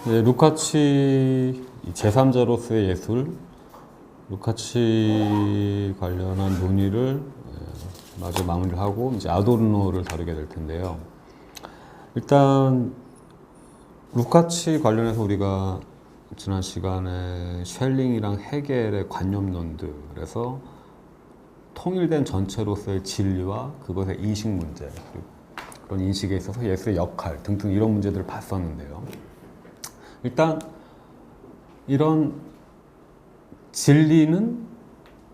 루카치 제3자로서의 예술, 루카치 관련한 논의를 마저 마무리를 하고 이제 아도르노를 다루게 될 텐데요. 일단 루카치 관련해서 우리가 지난 시간에 쉘링이랑 헤겔의 관념론들에서 통일된 전체로서의 진리와 그것의 인식 문제, 그런 인식에 있어서 예술의 역할 등등 이런 문제들을 봤었는데요. 일단 이런 진리는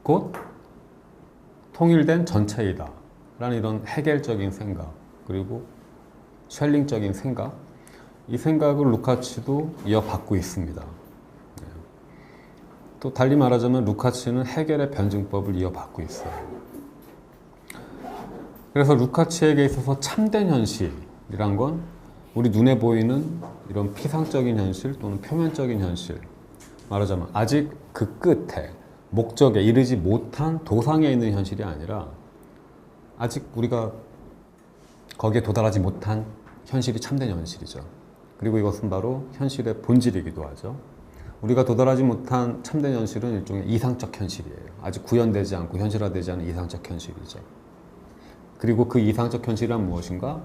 곧 통일된 전체이다 라는 이런 헤겔적인 생각, 그리고 쉘링적인 생각, 이 생각을 루카치도 이어받고 있습니다. 또 달리 말하자면 루카치는 헤겔의 변증법을 이어받고 있어요. 그래서 루카치에게 있어서 참된 현실이란 건 우리 눈에 보이는 이런 피상적인 현실 또는 표면적인 현실, 말하자면 아직 그 끝에 목적에 이르지 못한 도상에 있는 현실이 아니라 아직 우리가 거기에 도달하지 못한 현실이 참된 현실이죠. 그리고 이것은 바로 현실의 본질이기도 하죠. 우리가 도달하지 못한 참된 현실은 일종의 이상적 현실이에요. 아직 구현되지 않고 현실화되지 않은 이상적 현실이죠. 그리고 그 이상적 현실이란 무엇인가?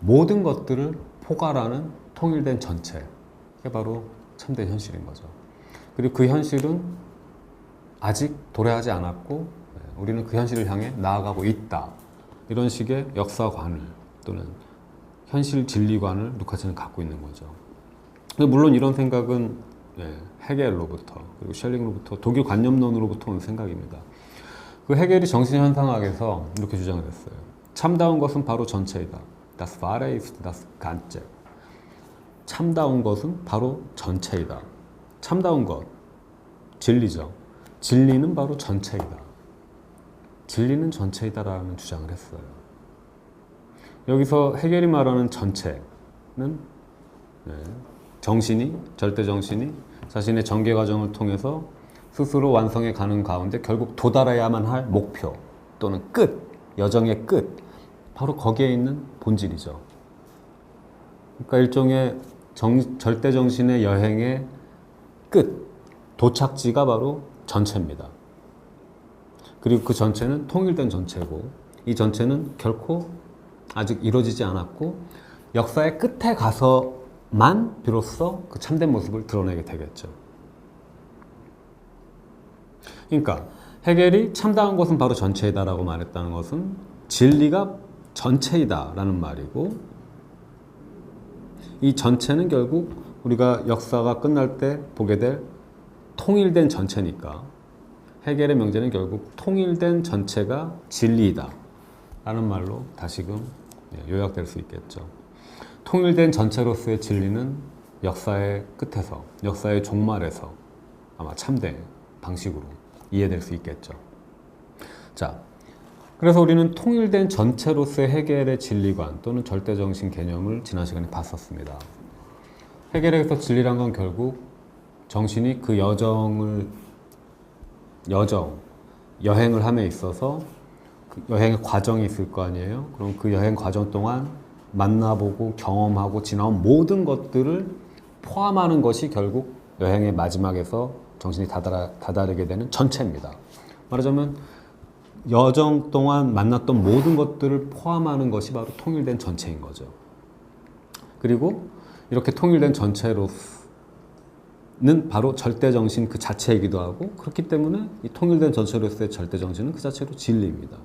모든 것들을 포괄하는 통일된 전체. 그게 바로 참된 현실인 거죠. 그리고 그 현실은 아직 도래하지 않았고 우리는 그 현실을 향해 나아가고 있다. 이런 식의 역사관을 또는 현실 진리관을 루카치는 갖고 있는 거죠. 물론 이런 생각은 헤겔로부터 그리고 쉘링으로부터 독일 관념론으로부터 온 생각입니다. 그 헤겔이 정신현상학에서 이렇게 주장을 했어요. 참다운 것은 바로 전체이다. Das Wahre ist das Ganze. 참다운 것은 바로 전체이다. 참다운 것, 진리죠. 진리는 바로 전체이다. 진리는 전체이다라는 주장을 했어요. 여기서 헤겔이 말하는 전체는 정신이, 절대 정신이 자신의 전개 과정을 통해서 스스로 완성해 가는 가운데 결국 도달해야만 할 목표 또는 끝, 여정의 끝, 바로 거기에 있는 본질이죠. 그러니까 일종의 절대 정신의 여행의 끝, 도착지가 바로 전체입니다. 그리고 그 전체는 통일된 전체고 이 전체는 결코 아직 이루어지지 않았고 역사의 끝에 가서만 비로소 그 참된 모습을 드러내게 되겠죠. 그러니까 헤겔이 참다운 것은 바로 전체이다라고 말했다는 것은 진리가 전체이다라는 말이고 이 전체는 결국 우리가 역사가 끝날 때 보게 될 통일된 전체니까 헤겔의 명제는 결국 통일된 전체가 진리이다 라는 말로 다시금 요약될 수 있겠죠. 통일된 전체로서의 진리는 역사의 끝에서, 역사의 종말에서 아마 참된 방식으로 이해될 수 있겠죠. 자, 그래서 우리는 통일된 전체로서의 헤겔의 진리관 또는 절대정신 개념을 지난 시간에 봤었습니다. 헤겔에서 진리란 건 결국 정신이 그 여행을 함에 있어서 그 여행의 과정이 있을 거 아니에요? 그럼 그 여행 과정 동안 만나보고 경험하고 지나온 모든 것들을 포함하는 것이 결국 여행의 마지막에서 정신이 다다르게 되는 전체입니다. 말하자면 여정 동안 만났던 모든 것들을 포함하는 것이 바로 통일된 전체인 거죠. 그리고 이렇게 통일된 전체로는 바로 절대정신 그 자체이기도 하고 그렇기 때문에 이 통일된 전체로서의 절대정신은 그 자체로 진리입니다.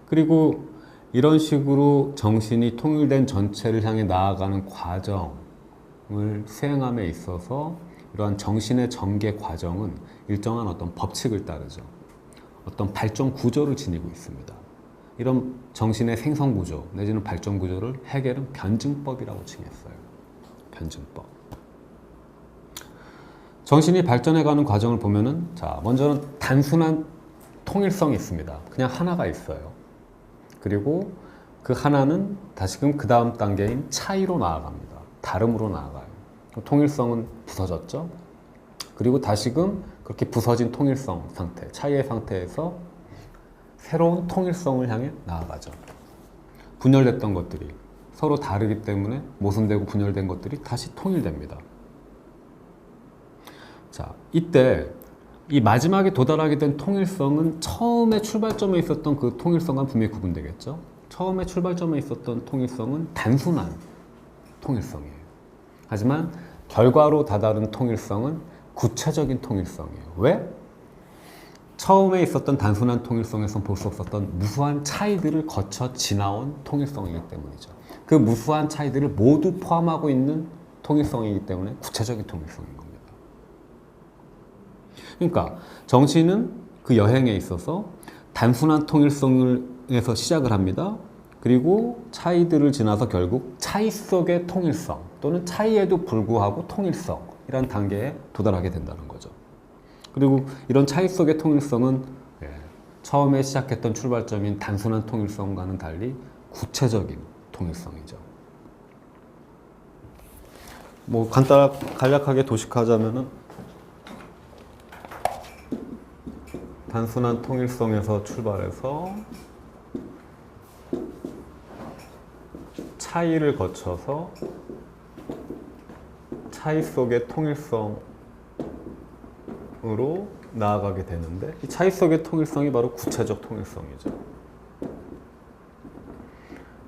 그리고 이런 식으로 정신이 통일된 전체를 향해 나아가는 과정을 수행함에 있어서 이러한 정신의 전개 과정은 일정한 어떤 법칙을 따르죠. 어떤 발전 구조를 지니고 있습니다. 이런 정신의 생성 구조 내지는 발전 구조를 헤겔은 변증법이라고 칭했어요. 변증법. 정신이 발전해가는 과정을 보면은 자, 먼저는 단순한 통일성이 있습니다. 그냥 하나가 있어요. 그리고 그 하나는 다시금 그 다음 단계인 차이로 나아갑니다. 다름으로 나아가요. 통일성은 부서졌죠. 그리고 다시금 그렇게 부서진 통일성 상태, 차이의 상태에서 새로운 통일성을 향해 나아가죠. 분열됐던 것들이 서로 다르기 때문에 모순되고 분열된 것들이 다시 통일됩니다. 자, 이때 이 마지막에 도달하게 된 통일성은 처음에 출발점에 있었던 그 통일성과 분명히 구분되겠죠. 처음에 출발점에 있었던 통일성은 단순한 통일성이에요. 하지만 결과로 다다른 통일성은 구체적인 통일성이에요. 왜? 처음에 있었던 단순한 통일성에서 볼 수 없었던 무수한 차이들을 거쳐 지나온 통일성이기 때문이죠. 그 무수한 차이들을 모두 포함하고 있는 통일성이기 때문에 구체적인 통일성인 겁니다. 그러니까 정치는 그 여행에 있어서 단순한 통일성에서 시작을 합니다. 그리고 차이들을 지나서 결국 차이 속의 통일성 또는 차이에도 불구하고 통일성이라는 단계에 도달하게 된다는 거죠. 그리고 이런 차이 속의 통일성은 처음에 시작했던 출발점인 단순한 통일성과는 달리 구체적인 통일성이죠. 뭐 간략하게 도식하자면은 단순한 통일성에서 출발해서 차이를 거쳐서 차이 속의 통일성으로 나아가게 되는데 이 차이 속의 통일성이 바로 구체적 통일성이죠.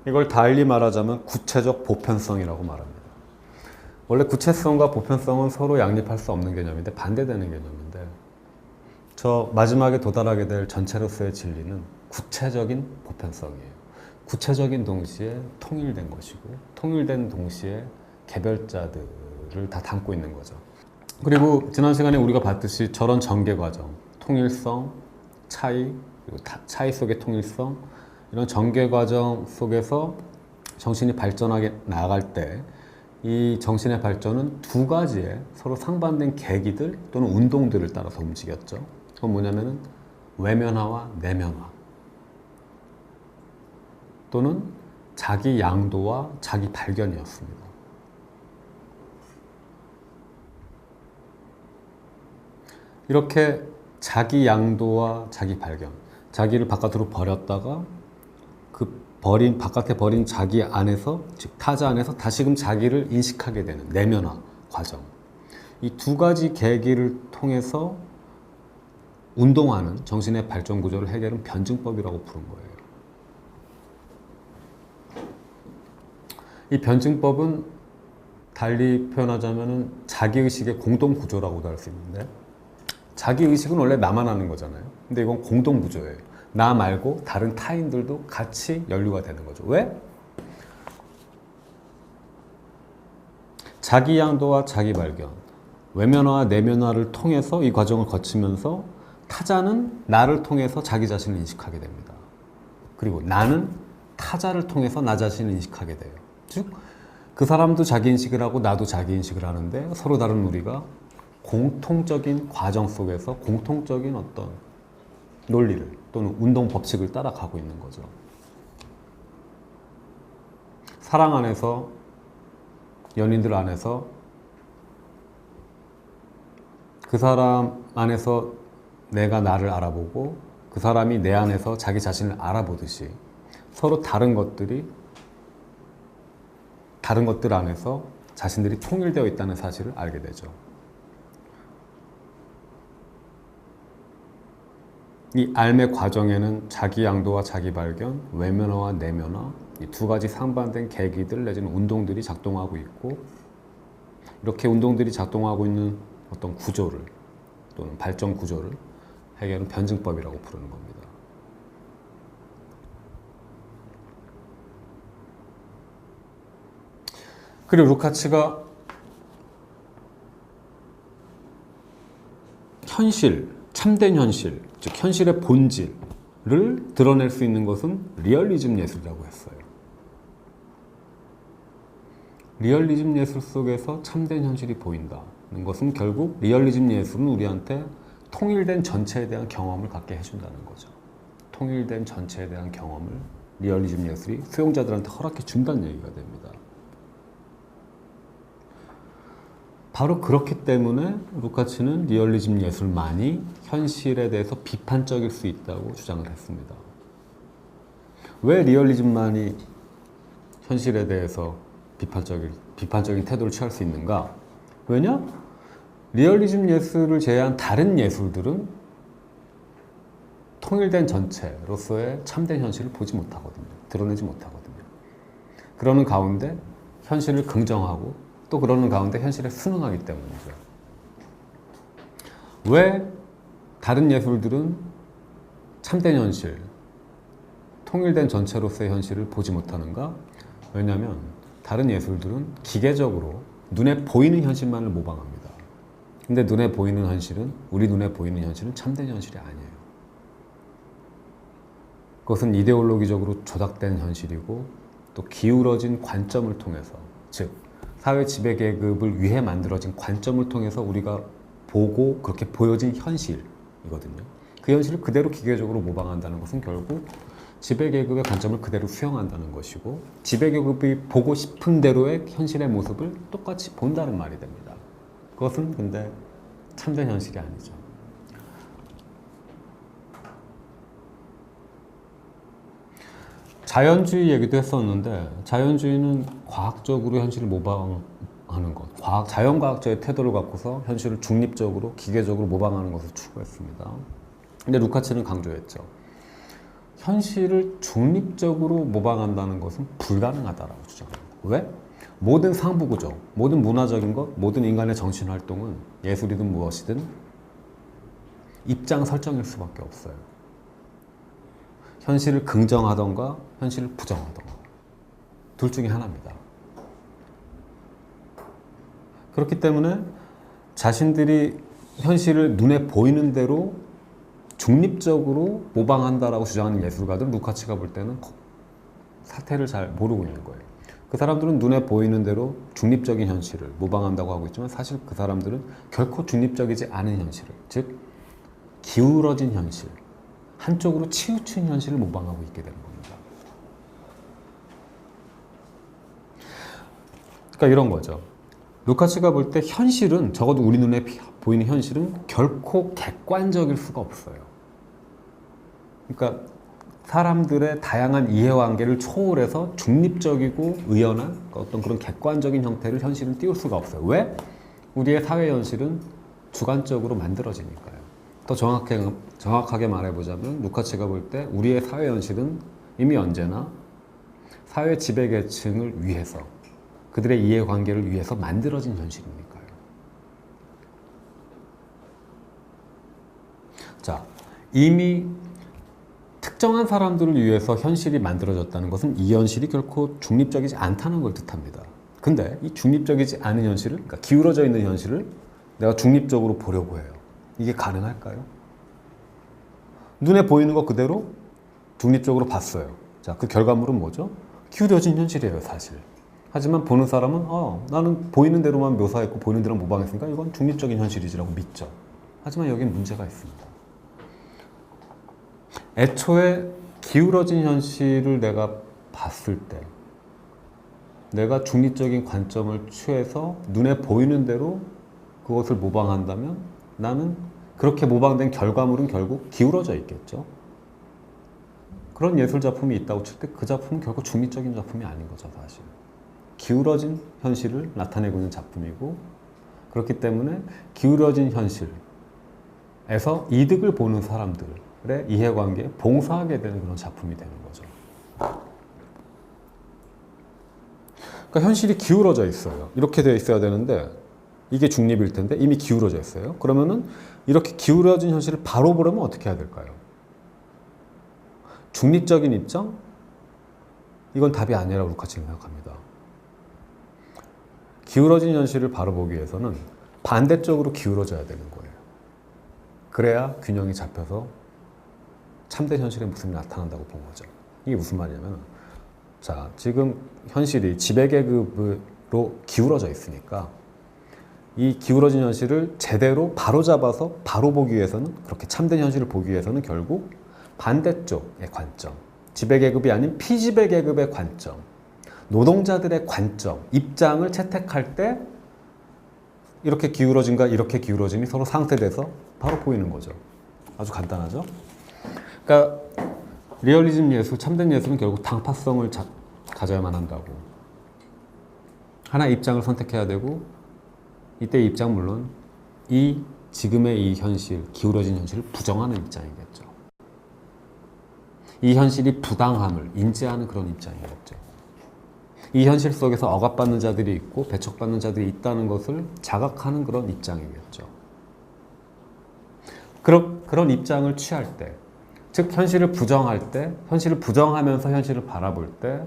이걸 달리 말하자면 구체적 보편성이라고 말합니다. 원래 구체성과 보편성은 서로 양립할 수 없는 개념인데 반대되는 개념인데 저 마지막에 도달하게 될 전체로서의 진리는 구체적인 보편성이에요. 구체적인 동시에 통일된 것이고 통일된 동시에 개별자들을 다 담고 있는 거죠. 그리고 지난 시간에 우리가 봤듯이 저런 전개 과정, 통일성, 차이, 그리고 차이 속의 통일성 이런 전개 과정 속에서 정신이 발전하게 나아갈 때 이 정신의 발전은 두 가지의 서로 상반된 계기들 또는 운동들을 따라서 움직였죠. 그건 뭐냐면은 외면화와 내면화 또는 자기 양도와 자기 발견이었습니다. 이렇게 자기 양도와 자기 발견, 자기를 바깥으로 버렸다가 바깥에 버린 자기 안에서, 즉 타자 안에서 다시금 자기를 인식하게 되는 내면화 과정. 이 두 가지 계기를 통해서 운동하는 정신의 발전 구조를 해결은 변증법이라고 부른 거예요. 이 변증법은 달리 표현하자면 자기의식의 공동구조라고도 할 수 있는데 자기의식은 원래 나만 하는 거잖아요. 근데 이건 공동구조예요. 나 말고 다른 타인들도 같이 연루가 되는 거죠. 왜? 자기 양도와 자기 발견, 외면화와 내면화를 통해서 이 과정을 거치면서 타자는 나를 통해서 자기 자신을 인식하게 됩니다. 그리고 나는 타자를 통해서 나 자신을 인식하게 돼요. 즉, 그 사람도 자기 인식을 하고 나도 자기 인식을 하는데 서로 다른 우리가 공통적인 과정 속에서 공통적인 어떤 논리를 또는 운동 법칙을 따라가고 있는 거죠. 사랑 안에서, 연인들 안에서 그 사람 안에서 내가 나를 알아보고 그 사람이 내 안에서 자기 자신을 알아보듯이 서로 다른 것들 안에서 자신들이 통일되어 있다는 사실을 알게 되죠. 이 삶의 과정에는 자기 양도와 자기 발견, 외면화와 내면화 이 두 가지 상반된 계기들 내지는 운동들이 작동하고 있고 이렇게 운동들이 작동하고 있는 어떤 구조를 또는 발전 구조를 해결은 변증법이라고 부르는 겁니다. 그리고 루카치가 현실, 참된 현실, 즉 현실의 본질을 드러낼 수 있는 것은 리얼리즘 예술이라고 했어요. 리얼리즘 예술 속에서 참된 현실이 보인다는 것은 결국 리얼리즘 예술은 우리한테 통일된 전체에 대한 경험을 갖게 해준다는 거죠. 통일된 전체에 대한 경험을 리얼리즘 예술이 수용자들한테 허락해 준다는 얘기가 됩니다. 바로 그렇기 때문에 루카치는 리얼리즘 예술만이 현실에 대해서 비판적일 수 있다고 주장을 했습니다. 왜 리얼리즘만이 현실에 대해서 비판적인 태도를 취할 수 있는가? 왜냐? 리얼리즘 예술을 제외한 다른 예술들은 통일된 전체로서의 참된 현실을 보지 못하거든요. 드러내지 못하거든요. 그러는 가운데 현실을 긍정하고 또 그러는 가운데 현실에 순응하기 때문이죠. 왜 다른 예술들은 참된 현실, 통일된 전체로서의 현실을 보지 못하는가? 왜냐하면 다른 예술들은 기계적으로 눈에 보이는 현실만을 모방합니다. 근데 눈에 보이는 현실은, 우리 눈에 보이는 현실은 참된 현실이 아니에요. 그것은 이데올로기적으로 조작된 현실이고 또 기울어진 관점을 통해서, 즉 사회 지배계급을 위해 만들어진 관점을 통해서 우리가 보고 그렇게 보여진 현실이거든요. 그 현실을 그대로 기계적으로 모방한다는 것은 결국 지배계급의 관점을 그대로 수용한다는 것이고 지배계급이 보고 싶은 대로의 현실의 모습을 똑같이 본다는 말이 됩니다. 그것은 근데 참된 현실이 아니죠. 자연주의 얘기도 했었는데 자연주의는 과학적으로 현실을 모방하는 것, 자연과학자의 태도를 갖고서 현실을 중립적으로, 기계적으로 모방하는 것을 추구했습니다. 근데 루카치는 강조했죠. 현실을 중립적으로 모방한다는 것은 불가능하다라고 주장합니다. 왜? 모든 상부구조, 모든 문화적인 것, 모든 인간의 정신활동은 예술이든 무엇이든 입장 설정일 수밖에 없어요. 현실을 긍정하던가 현실을 부정하던가 둘 중에 하나입니다. 그렇기 때문에 자신들이 현실을 눈에 보이는 대로 중립적으로 모방한다라고 주장하는 예술가들은 루카치가 볼 때는 사태를 잘 모르고 있는 거예요. 그 사람들은 눈에 보이는 대로 중립적인 현실을 모방한다고 하고 있지만 사실 그 사람들은 결코 중립적이지 않은 현실을, 즉 기울어진 현실, 한쪽으로 치우친 현실을 모방하고 있게 되는 겁니다. 그러니까 이런 거죠. 루카치가 볼 때 현실은, 적어도 우리 눈에 보이는 현실은 결코 객관적일 수가 없어요. 그러니까 사람들의 다양한 이해관계를 초월해서 중립적이고 의연한 어떤 그런 객관적인 형태를 현실은 띄울 수가 없어요. 왜? 우리의 사회 현실은 주관적으로 만들어지니까요. 더 정확하게 말해보자면 루카치가 볼 때 우리의 사회 현실은 이미 언제나 사회 지배계층을 위해서, 그들의 이해관계를 위해서 만들어진 현실이니까요. 자, 이미 특정한 사람들을 위해서 현실이 만들어졌다는 것은 이 현실이 결코 중립적이지 않다는 걸 뜻합니다. 근데 이 중립적이지 않은 현실을, 그러니까 기울어져 있는 현실을 내가 중립적으로 보려고 해요. 이게 가능할까요? 눈에 보이는 것 그대로 중립적으로 봤어요. 자, 그 결과물은 뭐죠? 기울어진 현실이에요, 사실. 하지만 보는 사람은 나는 보이는 대로만 묘사했고 보이는 대로 모방했으니까 이건 중립적인 현실이지라고 믿죠. 하지만 여기는 문제가 있습니다. 애초에 기울어진 현실을 내가 봤을 때 내가 중립적인 관점을 취해서 눈에 보이는 대로 그것을 모방한다면 나는 그렇게 모방된 결과물은 결국 기울어져 있겠죠. 그런 예술작품이 있다고 칠 때 그 작품은 결국 중립적인 작품이 아닌 거죠, 사실. 기울어진 현실을 나타내고 있는 작품이고, 그렇기 때문에 기울어진 현실에서 이득을 보는 사람들의 이해관계에 봉사하게 되는 그런 작품이 되는 거죠. 그러니까 현실이 기울어져 있어요. 이렇게 되어 있어야 되는데 이게 중립일 텐데 이미 기울어져 있어요. 그러면은 이렇게 기울어진 현실을 바로 보려면 어떻게 해야 될까요? 중립적인 입장? 이건 답이 아니라고 루카치는 생각합니다. 기울어진 현실을 바로 보기 위해서는 반대쪽으로 기울어져야 되는 거예요. 그래야 균형이 잡혀서 참된 현실의 모습이 나타난다고 본 거죠. 이게 무슨 말이냐면, 자, 지금 현실이 지배계급으로 기울어져 있으니까 이 기울어진 현실을 제대로 바로 잡아서 바로 보기 위해서는, 그렇게 참된 현실을 보기 위해서는 결국 반대쪽의 관점, 지배계급이 아닌 피지배계급의 관점, 노동자들의 관점, 입장을 채택할 때 이렇게 기울어진과 이렇게 기울어짐이 서로 상쇄돼서 바로 보이는 거죠. 아주 간단하죠? 그러니까 리얼리즘 예술, 참된 예술은 결국 가져야만 한다고. 하나의 입장을 선택해야 되고 이때 입장 물론 이 지금의 이 현실, 기울어진 현실을 부정하는 입장이겠죠. 이 현실이 부당함을 인지하는 그런 입장이겠죠. 이 현실 속에서 억압받는 자들이 있고 배척받는 자들이 있다는 것을 자각하는 그런 입장이겠죠. 그런 입장을 취할 때, 즉 현실을 부정할 때, 현실을 부정하면서 현실을 바라볼 때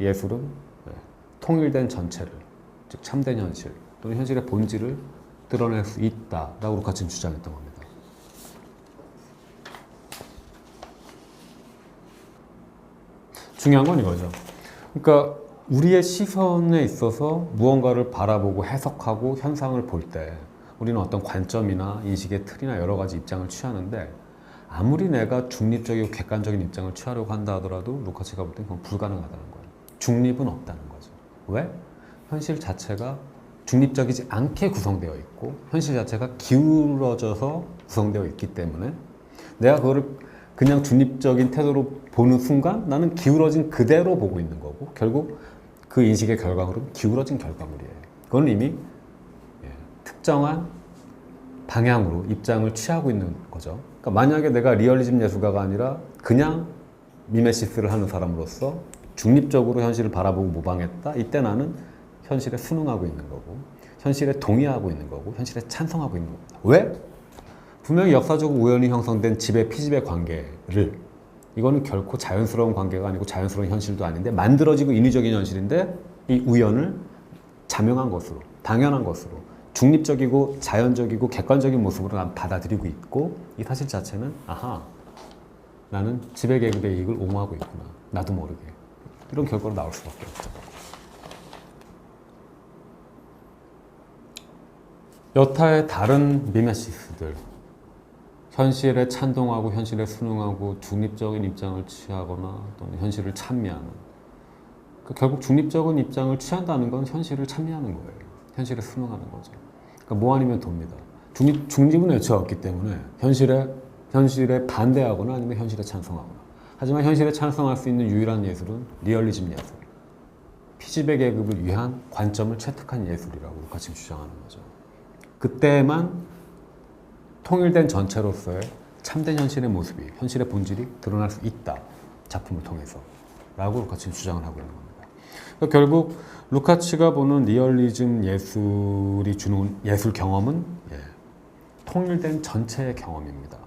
예술은 통일된 전체를, 즉 참된 현실 또는 현실의 본질을 드러낼 수 있다라고 루카치는 주장했던 겁니다. 중요한 건 이거죠. 그러니까 우리의 시선에 있어서 무언가를 바라보고 해석하고 현상을 볼 때 우리는 어떤 관점이나 인식의 틀이나 여러 가지 입장을 취하는데 아무리 내가 중립적이고 객관적인 입장을 취하려고 한다 하더라도 루카치가 볼 땐 그건 불가능하다는 거예요. 중립은 없다는 거죠. 왜? 현실 자체가 중립적이지 않게 구성되어 있고 현실 자체가 기울어져서 구성되어 있기 때문에 내가 그거를 그냥 중립적인 태도로 보는 순간 나는 기울어진 그대로 보고 있는 거고 결국 그 인식의 결과물은 기울어진 결과물이에요. 그건 이미 특정한 방향으로 입장을 취하고 있는 거죠. 그러니까 만약에 내가 리얼리즘 예술가가 아니라 그냥 미메시스를 하는 사람으로서 중립적으로 현실을 바라보고 모방했다. 이때 나는 현실에 순응하고 있는 거고 현실에 동의하고 있는 거고 현실에 찬성하고 있는 겁니다. 왜? 분명히 역사적으로 우연히 형성된 지배 피지배 관계를 이거는 결코 자연스러운 관계가 아니고 자연스러운 현실도 아닌데 만들어지고 인위적인 현실인데 이 우연을 자명한 것으로 당연한 것으로 중립적이고 자연적이고 객관적인 모습으로 난 받아들이고 있고 이 사실 자체는 아하 나는 지배계급의 이익을 옹호하고 있구나 나도 모르게 이런 결과로 나올 수밖에 없죠. 여타의 다른 미메시스들 현실에 찬동하고 현실에 순응하고 중립적인 입장을 취하거나 또는 현실을 찬미하는 결국 중립적인 입장을 취한다는 건 현실을 찬미하는 거예요. 현실에 순응하는 거죠. 그러니까 뭐 아니면 돕니다. 중립은 애초에 없기 때문에 현실에 반대하거나 아니면 현실에 찬성하거나 하지만 현실에 찬성할 수 있는 유일한 예술은 리얼리즘 예술 피지배 계급을 위한 관점을 채택한 예술이라고 같이 주장하는 거죠. 그때만 통일된 전체로서의 참된 현실의 모습이, 현실의 본질이 드러날 수 있다. 작품을 통해서. 라고 루카치는 주장을 하고 있는 겁니다. 그러니까 결국 루카치가 보는 리얼리즘 예술이 주는 예술 경험은 통일된 전체의 경험입니다.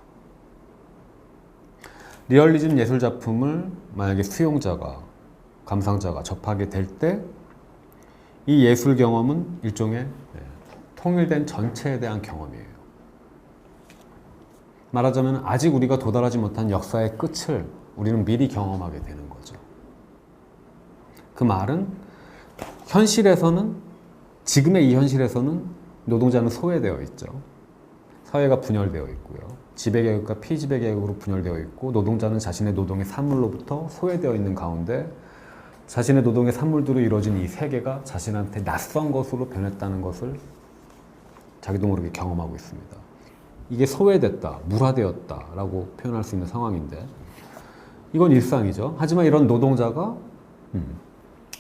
리얼리즘 예술 작품을 만약에 수용자가, 감상자가 접하게 될 때 이 예술 경험은 일종의 통일된 전체에 대한 경험이에요. 말하자면 아직 우리가 도달하지 못한 역사의 끝을 우리는 미리 경험하게 되는 거죠. 그 말은 현실에서는 지금의 이 현실에서는 노동자는 소외되어 있죠. 사회가 분열되어 있고요. 지배계급과 피지배계급으로 분열되어 있고 노동자는 자신의 노동의 산물로부터 소외되어 있는 가운데 자신의 노동의 산물들로 이루어진 이 세계가 자신한테 낯선 것으로 변했다는 것을 자기도 모르게 경험하고 있습니다. 이게 소외됐다, 물화되었다라고 표현할 수 있는 상황인데 이건 일상이죠. 하지만 이런 노동자가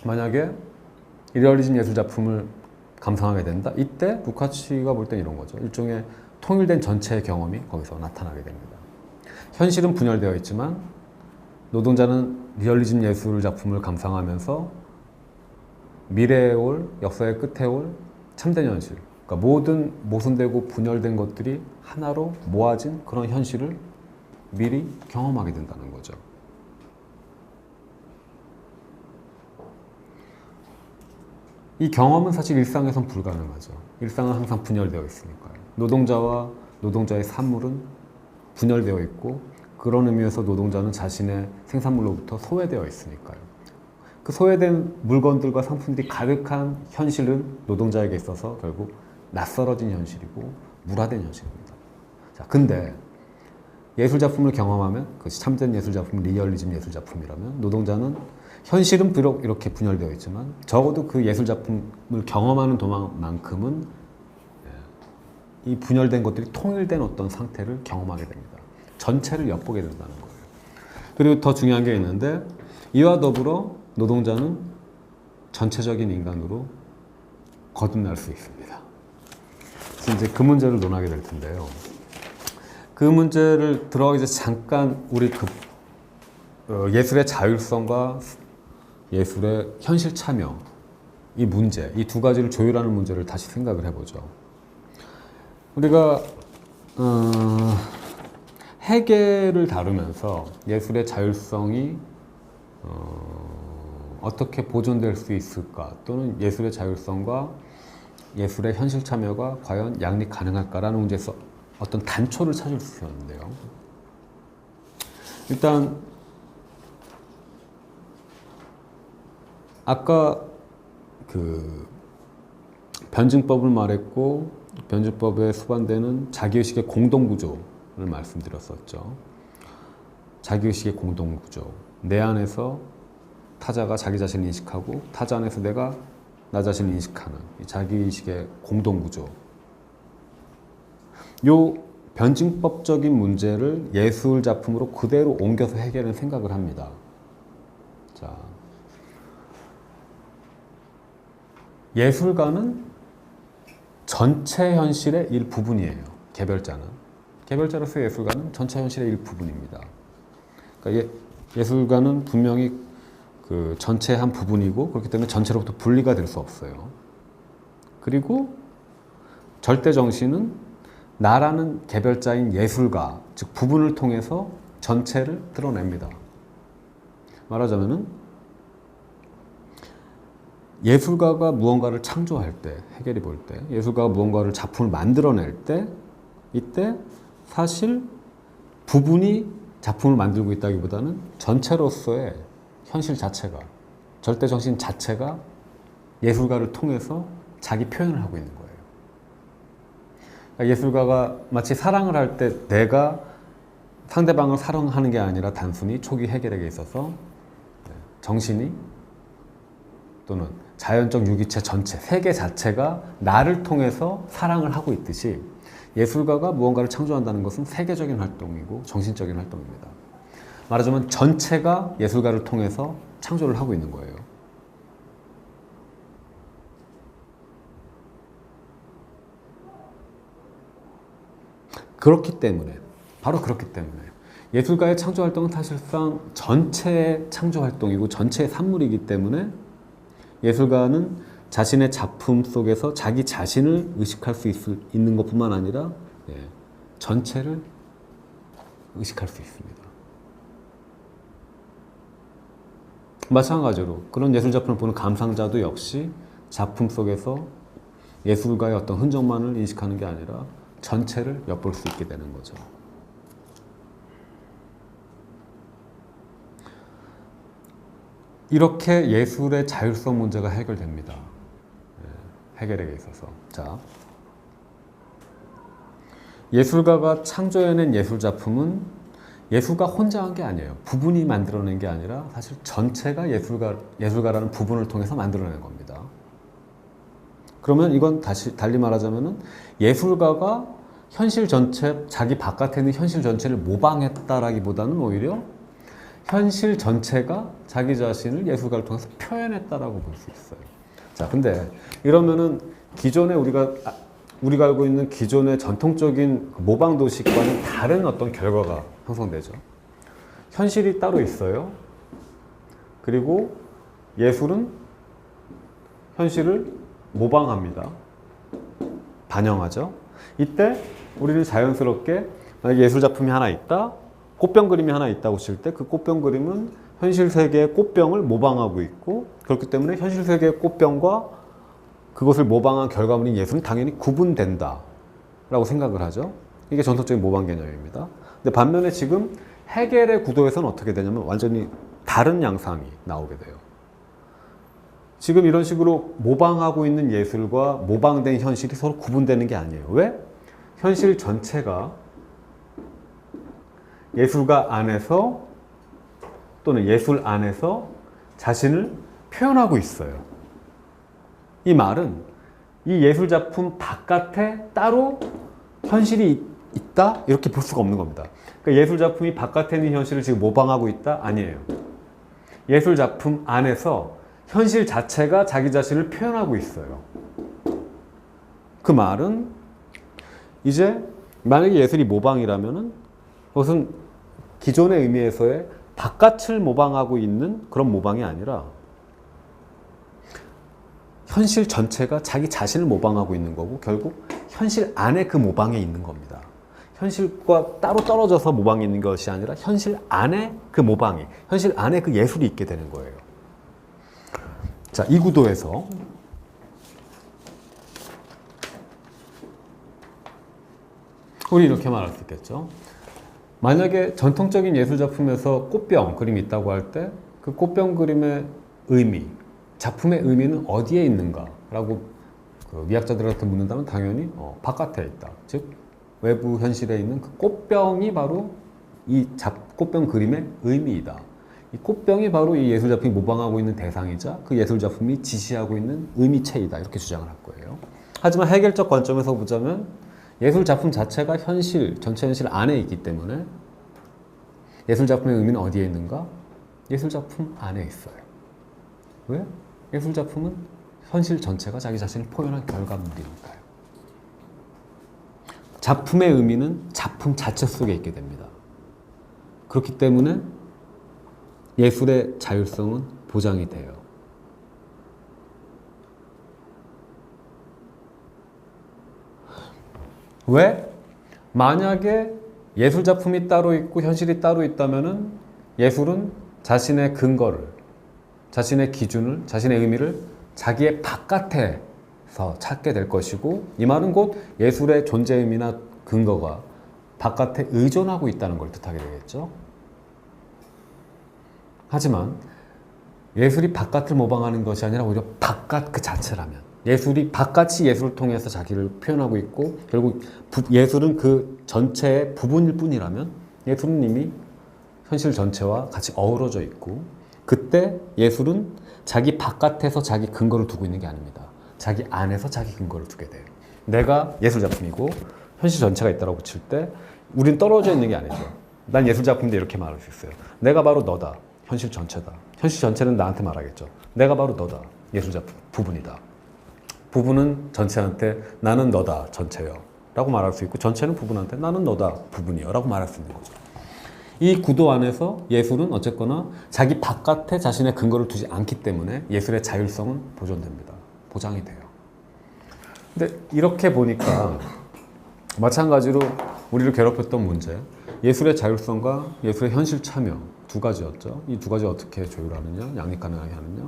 만약에 리얼리즘 예술 작품을 감상하게 된다. 이때 루카치가 볼 땐 이런 거죠. 일종의 통일된 전체의 경험이 거기서 나타나게 됩니다. 현실은 분열되어 있지만 노동자는 리얼리즘 예술 작품을 감상하면서 미래에 올, 역사의 끝에 올 참된 현실 그러니까 모든 모순되고 분열된 것들이 하나로 모아진 그런 현실을 미리 경험하게 된다는 거죠. 이 경험은 사실 일상에선 불가능하죠. 일상은 항상 분열되어 있으니까요. 노동자와 노동자의 산물은 분열되어 있고 그런 의미에서 노동자는 자신의 생산물로부터 소외되어 있으니까요. 그 소외된 물건들과 상품들이 가득한 현실은 노동자에게 있어서 결국 낯설어진 현실이고 물화된 현실입니다. 자, 근데 예술 작품을 경험하면 그것이 참된 예술 작품, 리얼리즘 예술 작품이라면 노동자는 현실은 비록 이렇게 분열되어 있지만 적어도 그 예술 작품을 경험하는 동안만큼은 이 분열된 것들이 통일된 어떤 상태를 경험하게 됩니다. 전체를 엿보게 된다는 거예요. 그리고 더 중요한 게 있는데 이와 더불어 노동자는 전체적인 인간으로 거듭날 수 있습니다. 이제 그 문제를 논하게 될 텐데요. 그 문제를 들어가기 전에 잠깐 우리 예술의 자율성과 예술의 현실 참여, 이 문제, 이 두 가지를 조율하는 문제를 다시 생각을 해보죠. 우리가 해겔을 다루면서 예술의 자율성이 어떻게 보존될 수 있을까, 또는 예술의 자율성과 예술의 현실 참여가 과연 양립 가능할까라는 문제에서 어떤 단초를 찾을 수 있었는데요. 일단 아까 그 변증법을 말했고, 변증법에 수반되는 자기의식의 공동구조를 말씀드렸었죠. 자기의식의 공동구조, 내 안에서 타자가 자기 자신을 인식하고 타자 안에서 내가 나 자신을 인식하는 이 자기의식의 공동구조, 요 변증법적인 문제를 예술 작품으로 그대로 옮겨서 해결하는 생각을 합니다. 자, 예술가는 전체 현실의 일부분이에요. 개별자로서 예술가는 전체 현실의 일부분입니다. 그러니까 예술가는 분명히 그 전체의 한 부분이고, 그렇기 때문에 전체로부터 분리가 될 수 없어요. 그리고 절대 정신은 나라는 개별자인 예술가, 즉 부분을 통해서 전체를 드러냅니다. 말하자면은 예술가가 무언가를 창조할 때, 해겔이 볼 때, 예술가가 무언가를 작품을 만들어낼 때, 이때 사실 부분이 작품을 만들고 있다기보다는 전체로서의 현실 자체가, 절대 정신 자체가 예술가를 통해서 자기 표현을 하고 있는 거예요. 그러니까 예술가가 마치 사랑을 할 때 내가 상대방을 사랑하는 게 아니라 단순히 초기 해겔에게 있어서 정신이 또는 자연적 유기체 전체, 세계 자체가 나를 통해서 사랑을 하고 있듯이, 예술가가 무언가를 창조한다는 것은 세계적인 활동이고 정신적인 활동입니다. 말하자면 전체가 예술가를 통해서 창조를 하고 있는 거예요. 그렇기 때문에, 바로 그렇기 때문에 예술가의 창조 활동은 사실상 전체의 창조 활동이고 전체의 산물이기 때문에 예술가는 자신의 작품 속에서 자기 자신을 의식할 수 있는 것뿐만 아니라 전체를 의식할 수 있습니다. 마찬가지로 그런 예술 작품을 보는 감상자도 역시 작품 속에서 예술가의 어떤 흔적만을 인식하는 게 아니라 전체를 엿볼 수 있게 되는 거죠. 이렇게 예술의 자율성 문제가 해결됩니다. 해겔에게 있어서. 자, 예술가가 창조해낸 예술 작품은 예술가 혼자 한 게 아니에요. 부분이 만들어낸 게 아니라 사실 전체가 예술가라는 부분을 통해서 만들어낸 겁니다. 그러면 이건 달리 말하자면은 예술가가 현실 전체, 자기 바깥에 있는 현실 전체를 모방했다라기보다는 오히려 현실 전체가 자기 자신을 예술가를 통해서 표현했다라고 볼 수 있어요. 자, 근데 이러면은 기존에 우리가 알고 있는 기존의 전통적인 모방 도식과는 다른 어떤 결과가 형성되죠. 현실이 따로 있어요. 그리고 예술은 현실을 모방합니다. 반영하죠. 이때 우리는 자연스럽게 만약에 예술 작품이 하나 있다, 꽃병 그림이 하나 있다고 칠 때 그 꽃병 그림은 현실 세계의 꽃병을 모방하고 있고, 그렇기 때문에 현실 세계의 꽃병과 그것을 모방한 결과물인 예술은 당연히 구분된다 라고 생각을 하죠. 이게 전통적인 모방 개념입니다. 근데 반면에 지금 해겔의 구도에서는 어떻게 되냐면 완전히 다른 양상이 나오게 돼요. 지금 이런 식으로 모방하고 있는 예술과 모방된 현실이 서로 구분되는 게 아니에요. 왜? 현실 전체가 예술가 안에서 또는 예술 안에서 자신을 표현하고 있어요. 이 말은 이 예술 작품 바깥에 따로 현실이 있다? 이렇게 볼 수가 없는 겁니다. 그러니까 예술 작품이 바깥에 있는 현실을 지금 모방하고 있다? 아니에요. 예술 작품 안에서 현실 자체가 자기 자신을 표현하고 있어요. 그 말은 이제 만약에 예술이 모방이라면은 그것은 기존의 의미에서의 바깥을 모방하고 있는 그런 모방이 아니라 현실 전체가 자기 자신을 모방하고 있는 거고 결국 현실 안에 그 모방에 있는 겁니다. 현실과 따로 떨어져서 모방이 있는 것이 아니라 현실 안에 그 모방이, 현실 안에 그 예술이 있게 되는 거예요. 자, 이 구도에서 우리 이렇게 말할 수 있겠죠. 만약에 전통적인 예술 작품에서 꽃병 그림이 있다고 할 때 그 꽃병 그림의 의미, 작품의 의미는 어디에 있는가라고 그 미학자들한테 묻는다면 당연히 바깥에 있다. 즉 외부 현실에 있는 그 꽃병이 바로 이 꽃병 그림의 의미이다. 이 꽃병이 바로 이 예술 작품이 모방하고 있는 대상이자 그 예술 작품이 지시하고 있는 의미체이다. 이렇게 주장을 할 거예요. 하지만 해결적 관점에서 보자면 예술 작품 자체가 현실, 전체 현실 안에 있기 때문에 예술 작품의 의미는 어디에 있는가? 예술 작품 안에 있어요. 왜? 예술 작품은 현실 전체가 자기 자신을 표현한 결과물이니까요. 작품의 의미는 작품 자체 속에 있게 됩니다. 그렇기 때문에 예술의 자율성은 보장이 돼요. 왜? 만약에 예술 작품이 따로 있고 현실이 따로 있다면은 예술은 자신의 근거를, 자신의 기준을, 자신의 의미를 자기의 바깥에서 찾게 될 것이고 이 말은 곧 예술의 존재 의미나 근거가 바깥에 의존하고 있다는 걸 뜻하게 되겠죠. 하지만 예술이 바깥을 모방하는 것이 아니라 오히려 바깥 그 자체라면 예술이 바깥이 예술을 통해서 자기를 표현하고 있고 결국 예술은 그 전체의 부분일 뿐이라면 예술은 이미 현실 전체와 같이 어우러져 있고 그때 예술은 자기 바깥에서 자기 근거를 두고 있는 게 아닙니다. 자기 안에서 자기 근거를 두게 돼요. 내가 예술 작품이고 현실 전체가 있다고 칠 때 우린 떨어져 있는 게 아니죠. 난 예술 작품인데 이렇게 말할 수 있어요. 내가 바로 너다. 현실 전체다. 현실 전체는 나한테 말하겠죠. 내가 바로 너다. 예술 작품 부분이다. 부분은 전체한테 나는 너다. 전체여. 라고 말할 수 있고 전체는 부분한테 나는 너다. 부분이여. 라고 말할 수 있는 거죠. 이 구도 안에서 예술은 어쨌거나 자기 바깥에 자신의 근거를 두지 않기 때문에 예술의 자율성은 보존됩니다. 보장이 돼요. 근데 이렇게 보니까 마찬가지로 우리를 괴롭혔던 문제, 예술의 자율성과 예술의 현실 참여 두 가지였죠. 이 두 가지 어떻게 조율하느냐, 양립 가능하게 하느냐.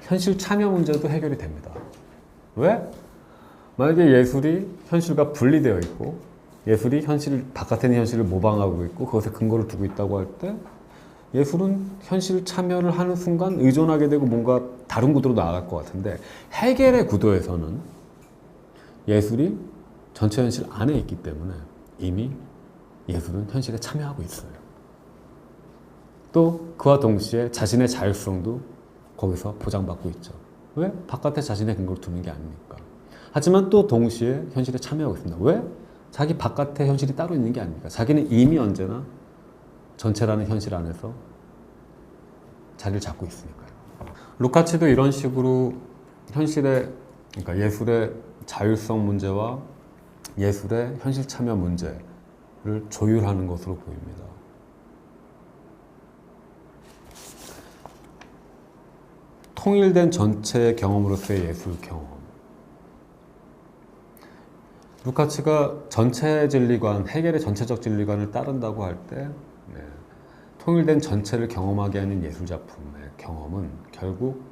현실 참여 문제도 해결이 됩니다. 왜? 만약에 예술이 현실과 분리되어 있고 예술이 현실 바깥에 있는 현실을 모방하고 있고 그것에 근거를 두고 있다고 할 때 예술은 현실 참여를 하는 순간 의존하게 되고 뭔가 다른 구도로 나아갈 것 같은데 해겔의 구도에서는 예술이 전체 현실 안에 있기 때문에 이미 예술은 현실에 참여하고 있어요. 또 그와 동시에 자신의 자율성도 거기서 보장받고 있죠. 왜? 바깥에 자신의 근거를 두는 게 아니니까. 하지만 또 동시에 현실에 참여하고 있습니다. 왜? 자기 바깥에 현실이 따로 있는 게 아닙니까? 자기는 이미 언제나 전체라는 현실 안에서 자리를 잡고 있으니까요. 루카치도 이런 식으로 현실의, 그러니까 예술의 자율성 문제와 예술의 현실 참여 문제를 조율하는 것으로 보입니다. 통일된 전체 경험으로서의 예술 경험. 루카치가 전체 진리관, 해겔의 전체적 진리관을 따른다고 할 때 통일된 전체를 경험하게 하는 예술 작품의 경험은 결국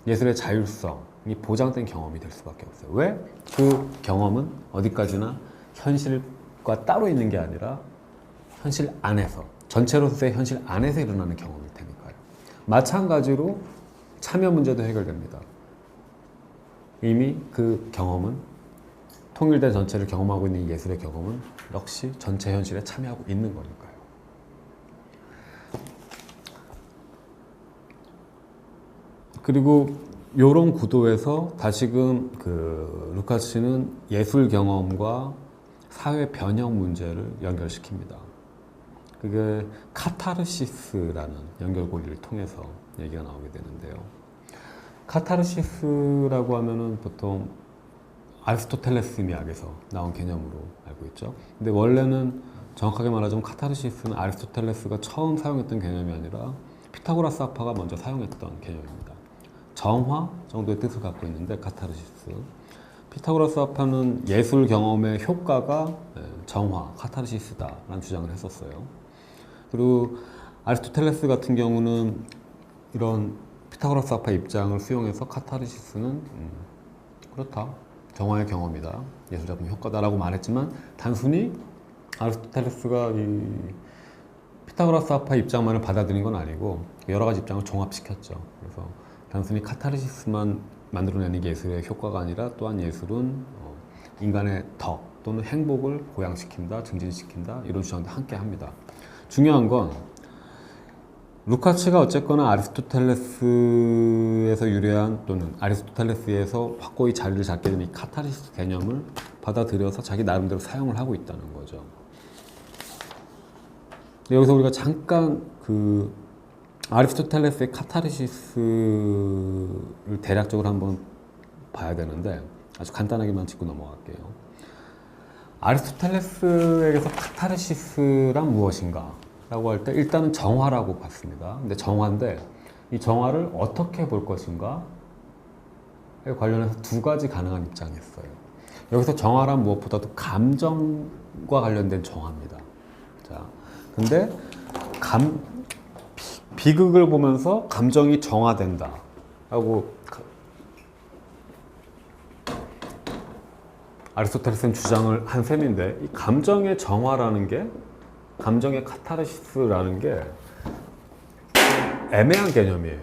예술의 자율성이 보장된 경험이 될 수밖에 없어요. 왜? 그 경험은 어디까지나 현실과 따로 있는 게 아니라 현실 안에서, 전체로서의 현실 안에서 일어나는 경험일 테니까요. 마찬가지로 참여 문제도 해결됩니다. 이미 그 경험은 통일된 전체를 경험하고 있는 이 예술의 경험은 역시 전체 현실에 참여하고 있는 거니까요. 그리고 이런 구도에서 다시금 루카치는 예술 경험과 사회 변형 문제를 연결시킵니다. 그게 카타르시스라는 연결고리를 통해서 얘기가 나오게 되는데요. 카타르시스라고 하면은 보통 아리스토텔레스 미학에서 나온 개념으로 알고 있죠. 근데 원래는 정확하게 말하자면 카타르시스는 아리스토텔레스가 처음 사용했던 개념이 아니라 피타고라스 학파가 먼저 사용했던 개념입니다. 정화 정도의 뜻을 갖고 있는데 카타르시스. 피타고라스 학파는 예술 경험의 효과가 정화, 카타르시스다라는 주장을 했었어요. 그리고 아리스토텔레스 같은 경우는 이런 피타고라스 학파 입장을 수용해서 카타르시스는 그렇다. 정화의 경험이다. 예술작품의 효과다라고 말했지만 단순히 아리스토텔레스가 이 피타고라스 학파 입장만을 받아들인 건 아니고 여러 가지 입장을 종합시켰죠. 그래서 단순히 카타르시스만 만들어내는 예술의 효과가 아니라 또한 예술은 인간의 덕 또는 행복을 고양시킨다, 증진시킨다 이런 주장도 함께 합니다. 중요한 건 루카츠가 어쨌거나 아리스토텔레스에서 유래한 또는 아리스토텔레스에서 확고히 자리를 잡게 된 이 카타르시스 개념을 받아들여서 자기 나름대로 사용을 하고 있다는 거죠. 여기서 우리가 잠깐 그 아리스토텔레스의 카타르시스를 대략적으로 한번 봐야 되는데 아주 간단하게만 짚고 넘어갈게요. 아리스토텔레스에게서 카타르시스란 무엇인가? 라고 할 때 일단은 정화라고 봤습니다. 근데 정화인데 이 정화를 어떻게 볼 것인가에 관련해서 두 가지 가능한 입장이 있어요. 여기서 정화란 무엇보다도 감정과 관련된 정화입니다. 자, 근데 비극을 보면서 감정이 정화된다 라고 아리스토텔레스는 주장을 한 셈인데 이 감정의 정화라는 게 감정의 카타르시스라는 게 애매한 개념이에요.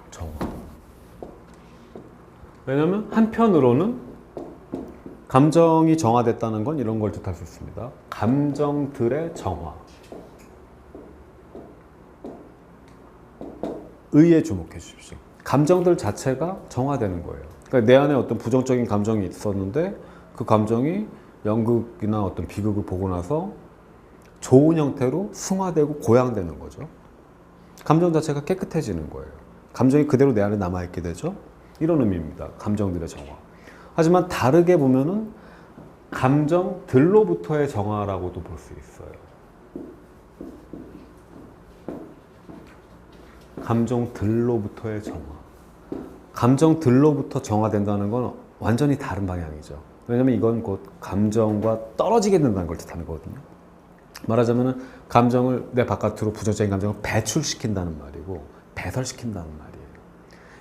정화. 왜냐하면 한편으로는 감정이 정화됐다는 건 이런 걸 뜻할 수 있습니다. 감정들의 정화. 의에 주목해 주십시오. 감정들 자체가 정화되는 거예요. 그러니까 내 안에 어떤 부정적인 감정이 있었는데 그 감정이 연극이나 어떤 비극을 보고 나서 좋은 형태로 승화되고 고양되는 거죠. 감정 자체가 깨끗해지는 거예요. 감정이 그대로 내 안에 남아있게 되죠. 이런 의미입니다. 감정들의 정화. 하지만 다르게 보면은 감정들로부터의 정화라고도 볼 수 있어요. 감정들로부터의 정화. 감정들로부터 정화된다는 건 완전히 다른 방향이죠. 왜냐면 이건 곧 감정과 떨어지게 된다는 걸 뜻하는 거거든요. 말하자면 감정을 내 바깥으로 부정적인 감정을 배출시킨다는 말이고 배설시킨다는 말이에요.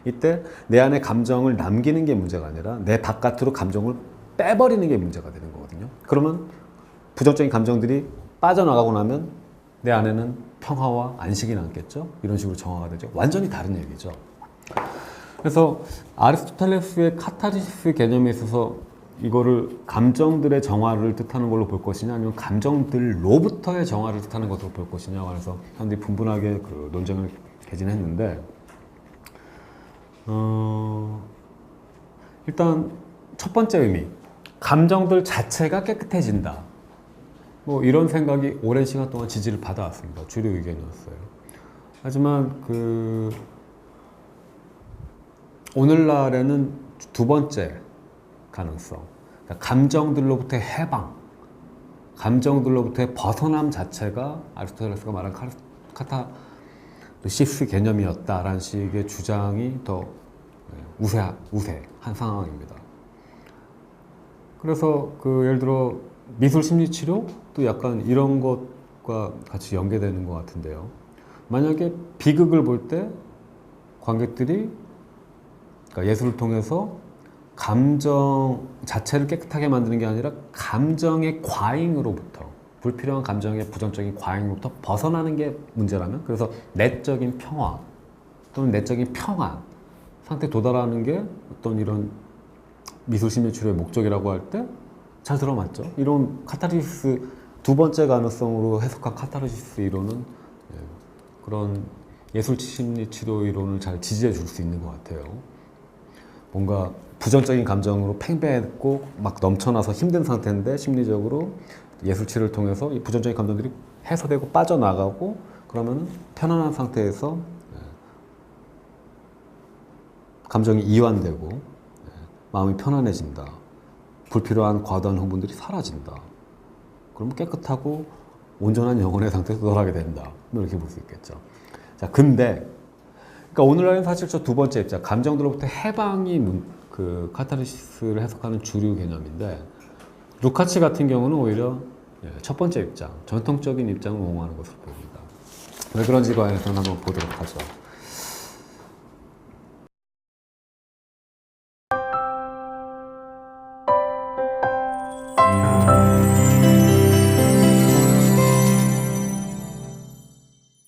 이때 내 안에 감정을 남기는 게 문제가 아니라 내 바깥으로 감정을 빼버리는 게 문제가 되는 거거든요. 그러면 부정적인 감정들이 빠져나가고 나면 내 안에는 평화와 안식이 남겠죠. 이런 식으로 정화가 되죠. 완전히 다른 얘기죠. 그래서 아리스토텔레스의 카타르시스 개념에 있어서 이거를 감정들의 정화를 뜻하는 걸로 볼 것이냐 아니면 감정들로부터의 정화를 뜻하는 것으로 볼 것이냐 그래서 사람들이 분분하게 그 논쟁을 개진했는데 일단 첫 번째 의미 감정들 자체가 깨끗해진다 뭐 이런 생각이 오랜 시간 동안 지지를 받아왔습니다. 주류 의견이었어요. 하지만 오늘날에는 두 번째 가능성, 그러니까 감정들로부터의 해방, 감정들로부터의 벗어남 자체가 아리스토텔레스가 말한 카타르시스 개념이었다라는 식의 주장이 더 우세한 상황입니다. 그래서 예를 들어 미술 심리치료도 약간 이런 것과 같이 연계되는 것 같은데요. 만약에 비극을 볼 때 관객들이 그러니까 예술을 통해서 감정 자체를 깨끗하게 만드는 게 아니라 감정의 과잉으로부터 불필요한 감정의 부정적인 과잉으로부터 벗어나는 게 문제라면 그래서 내적인 평화 또는 내적인 평안 상태에 도달하는 게 어떤 이런 미술 심리 치료의 목적이라고 할 때 잘 들어맞죠. 이런 카타르시스 두 번째 가능성으로 해석한 카타르시스 이론은 그런 예술 심리 치료 이론을 잘 지지해 줄 수 있는 것 같아요. 뭔가 부정적인 감정으로 팽배했고 막 넘쳐나서 힘든 상태인데 심리적으로 예술치를 통해서 이 부정적인 감정들이 해소되고 빠져나가고 그러면 편안한 상태에서 감정이 이완되고 마음이 편안해진다. 불필요한 과도한 흥분들이 사라진다. 그러면 깨끗하고 온전한 영혼의 상태에서 돌아가게 된다. 이렇게 볼 수 있겠죠. 자, 근데 그러니까 오늘날은 사실 저 두 번째 입장, 감정들로부터 해방이 그 카타르시스를 해석하는 주류 개념인데 루카치 같은 경우는 오히려 첫 번째 입장, 전통적인 입장을 옹호하는 것으로 보입니다. 왜 그런지 관해서는 한번 보도록 하죠.